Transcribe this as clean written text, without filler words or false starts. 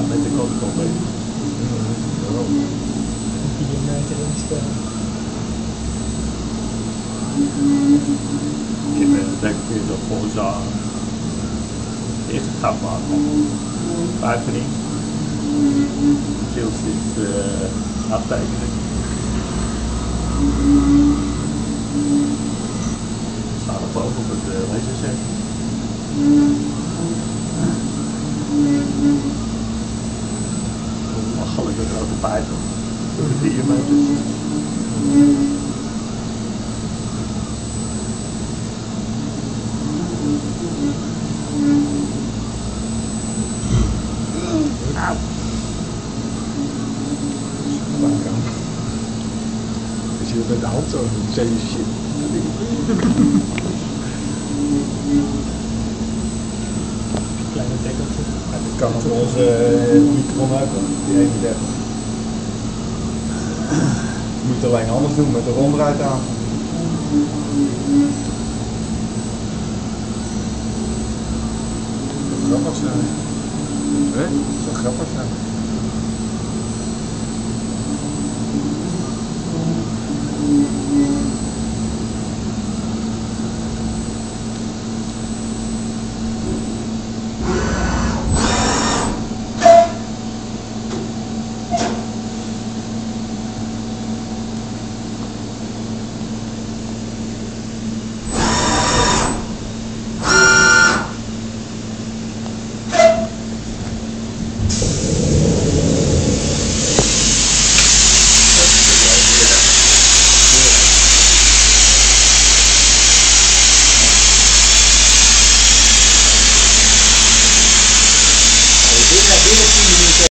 met de kottekop mee. Waarom? 4 meter instellen. Kinderen denken je dat volgens jou eerst het gat maken. Buitenin. Keeltjes aftekenen. Staat er boven op het laserset. Lachelijk een grote pijpen. Door de 4 meters. Auw. Als je met de hand zo doet, zeg je shit. Kleine dekkeltje. Ja, dat kan op onze micron ook, die 31. Je moet het alleen anders doen met de rond eruit aan. Dat zou grappig zijn. Hè? Dat zou grappig zijn.